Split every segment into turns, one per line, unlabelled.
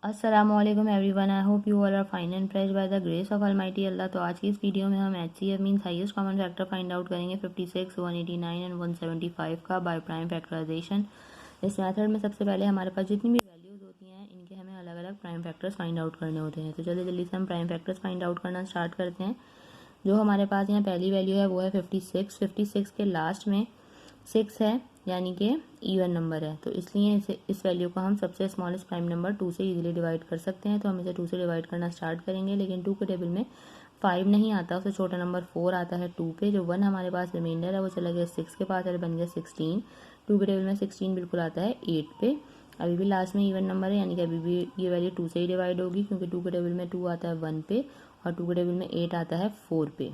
अस्सलामुअलैकुम everyone, I hope you all are fine and fresh by the grace of almighty Allah. तो आज की इस वीडियो में हम HCF means highest common factor find out करेंगे 56, 189 एंड 175 का बाय प्राइम फैक्टराइजेशन। इस मेथड में सबसे पहले हमारे पास जितनी भी वैल्यूज़ होती हैं इनके हमें अलग अलग प्राइम फैक्टर्स फाइंड आउट करने होते हैं। तो चलिए जल्दी से हम प्राइम फैक्टर्स फाइंड आउट करना स्टार्ट करते हैं। जो हमारे पास यहाँ पहली वैल्यू है वो है 56 के लास्ट में 6 है, यानी कि इवन नंबर है। तो इसलिए इस वैल्यू को हम सबसे स्मॉलेस्ट प्राइम नंबर 2 से इजीली डिवाइड कर सकते हैं। तो हम इसे 2 से डिवाइड करना स्टार्ट करेंगे, लेकिन 2 के टेबल में 5 नहीं आता, उससे छोटा नंबर 4 आता है 2 पे। जो 1 हमारे पास रिमाइंडर है वो चला गया 6 के पास और बन गया 16। 2 के टेबल में 16 बिल्कुल आता है 8 पे। अभी भी लास्ट में इवन नंबर है, यानी कि अभी भी ये वैल्यू 2 से ही डिवाइड होगी, क्योंकि 2 के टेबल में 2 आता है 1 पे और 2 के टेबल में 8 आता है 4 पे।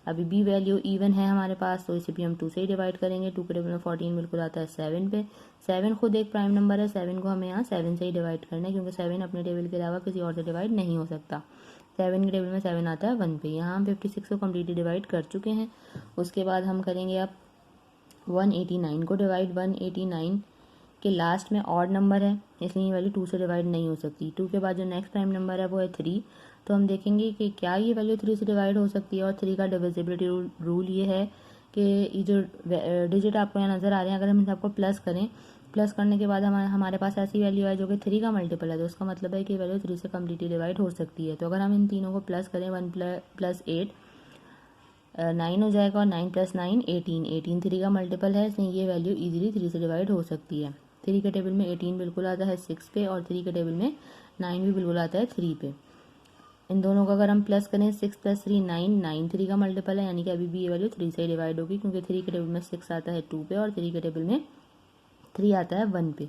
अभी भी वैल्यू इवन है हमारे पास, तो इसे भी हम 2 से ही डिवाइड करेंगे। 2 के टेबल में 14 बिल्कुल आता है 7 पे। 7 खुद एक प्राइम नंबर है, 7 को हमें यहाँ 7 से ही डिवाइड करना है, क्योंकि 7 अपने टेबल के अलावा किसी और से डिवाइड नहीं हो सकता। 7 के टेबल में 7 आता है 1 पे। यहाँ हम 56 को कम्प्लीटली डिवाइड कर चुके हैं। उसके बाद हम करेंगे अब 189 को डिवाइड। 189 के लास्ट में ऑड नंबर है, इसलिए ये वैल्यू 2 से डिवाइड नहीं हो सकती। 2 के बाद जो नेक्स्ट प्राइम नंबर है वो है 3। तो हम देखेंगे कि क्या ये वैल्यू 3 से डिवाइड हो सकती है। और 3 का डिविजिबिलिटी रूल ये है कि ये जो डिजिट आपको यहाँ नज़र आ रहे हैं, अगर हम इन सबको प्लस करें, प्लस करने के बाद हमारे पास ऐसी वैल्यू है जो कि 3 का मल्टीपल है, तो उसका मतलब है कि वैल्यू 3 से कम्प्लीटली डिवाइड हो सकती है। तो अगर हम इन तीनों को प्लस करें, 1 + 8 9 हो जाएगा, और 9 + 9 18। 18 3 का मल्टीपल है, इसलिए ये वैल्यू इजीली 3 से डिवाइड हो सकती है। 3 के टेबल में 18 बिल्कुल आता है 6 पे, और 3 के टेबल में 9 भी बिल्कुल आता है 3 पे। इन दोनों का अगर हम प्लस करें, 6 + 3 9, 9 3 का मल्टीपल है, यानी कि अभी भी ये वैल्यू 3 से डिवाइड होगी, क्योंकि 3 के टेबल में 6 आता है 2 पे और 3 के टेबल में 3 आता है 1 पे।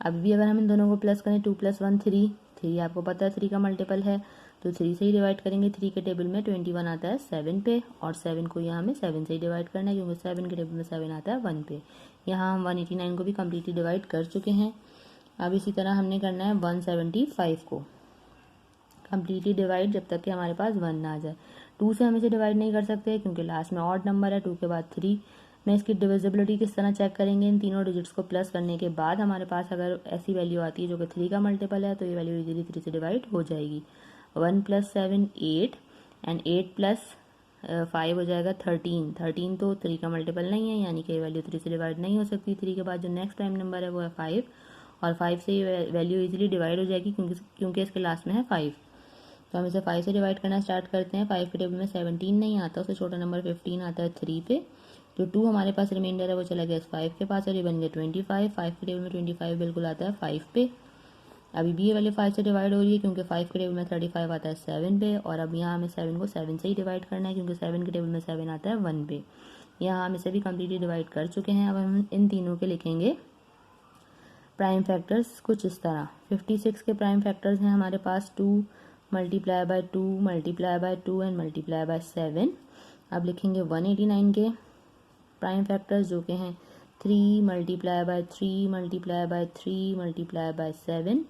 अभी भी अगर हम इन दोनों को प्लस करें, 2 + 1 3, 3 आपको पता है 3 का मल्टीपल है, तो 3 से ही डिवाइड करेंगे। 3 के टेबल में 21 आता है 7 पे, और 7 को यहाँ हमें 7 से ही डिवाइड करना है, क्योंकि 7 के टेबल में 7 आता है 1 पे। यहाँ हम 189 को भी कम्प्लीटली डिवाइड कर चुके हैं। अब इसी तरह हमने करना है 175 को कम्प्लीटली डिवाइड, जब तक कि हमारे पास 1 ना आ जाए। 2 से हम इसे डिवाइड नहीं कर सकते, क्योंकि लास्ट में ऑड नंबर है। 2 के बाद 3 में इसकी डिविजिबिलिटी किस तरह चेक करेंगे, इन तीनों डिजिट्स को प्लस करने के बाद हमारे पास अगर ऐसी वैल्यू आती है जो कि 3 का मल्टीपल है, तो ये वैल्यू इजीली 3 से डिवाइड हो जाएगी। 1 + 7 8 एंड 8 + 5 हो जाएगा 13। 13 तो 3 का मल्टीपल नहीं है, यानी कि ये वैल्यू 3 से डिवाइड नहीं हो सकती। 3 के बाद जो नेक्स्ट प्राइम नंबर है वो है 5, और 5 से ये वैल्यू इजीली डिवाइड हो जाएगी, क्योंकि इसके लास्ट में है 5। तो हम इसे 5 से डिवाइड करना स्टार्ट करते हैं। 5 के टेबल में 17 नहीं आता, उससे छोटा नंबर 15 आता है 3 पे। जो 2 हमारे पास रिमाइंडर है वो चला गया 5 के पास, और ये बन गया 25। 5 के टेबल में 25 बिल्कुल आता है 5 पे। अभी भी ये वाले 5 से डिवाइड हो रही है, क्योंकि 5 के टेबल में 35 आता है 7 पे, और अब यहाँ हमें 7 को 7 से ही डिवाइड करना है, क्योंकि 7 के टेबल में 7 आता है 1 पे। यहाँ हम इसे भी कम्प्लीटली डिवाइड कर चुके हैं। अब हम इन तीनों के लिखेंगे प्राइम फैक्टर्स कुछ इस तरह। 56 के प्राइम फैक्टर्स हैं हमारे पास 2 × 2 × 2 एंड × 7। अब लिखेंगे 189 के प्राइम फैक्टर्स, जो कि हैं 3 × 3 × 3 × 7।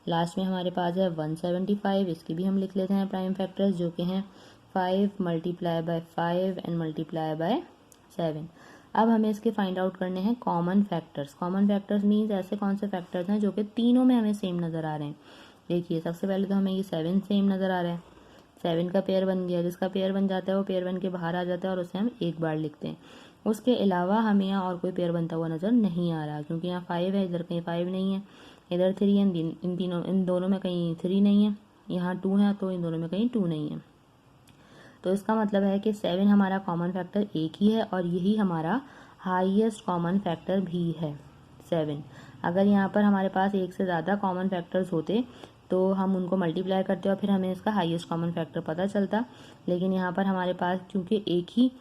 लास्ट में हमारे पास है 175, इसके भी हम लिख लेते हैं प्राइम फैक्टर्स, जो कि हैं 5 × 5 एंड × 7। अब हमें इसके फाइंड आउट करने हैं common factors. Common factors means ऐसे कौन से फैक्टर्स हैं जो कि तीनों में हमें सेम नज़र आ रहे हैं। देखिए, सबसे पहले तो हमें ये 7 सेम नज़र आ रहा है। 7 का पेयर बन गया, जिसका पेयर बन जाता है वो पेयर बन के बाहर आ जाता है, और उसे हम एक बार लिखते हैं। उसके अलावा हमें यहाँ और कोई पेयर बनता हुआ नज़र नहीं आ रहा, क्योंकि यहाँ 5 है, इधर कहीं 5 नहीं है, इधर 3 है, इन दोनों में कहीं 3 नहीं है, यहाँ 2 है, तो इन दोनों में कहीं 2 नहीं है। तो इसका मतलब है कि 7 हमारा कॉमन फैक्टर एक ही है, और यही हमारा हाईएस्ट कॉमन फैक्टर भी है 7। अगर यहाँ पर हमारे पास एक से ज़्यादा कॉमन फैक्टर्स होते तो हम उनको मल्टीप्लाई करते और फिर हमें इसका हाईएस्ट कॉमन फैक्टर पता चलता, लेकिन यहाँ पर हमारे पास क्योंकि एक ही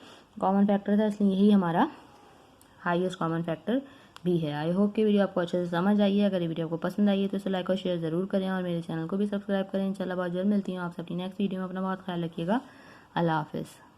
कॉमन फैक्टर था, इसलिए यही हमारा हाईएस्ट कॉमन फैक्टर भी है। आई होप कि वीडियो आपको अच्छे से समझ आई है। अगर ये वीडियो आपको पसंद आई है तो इसे लाइक और शेयर ज़रूर करें, और मेरे चैनल को भी सब्सक्राइब करें। इंशाल्लाह बहुत जल्द मिलती हूँ आप सबकी नेक्स्ट वीडियो में। अपना बहुत ख्याल रखिएगा। अल्लाह हाफिज़।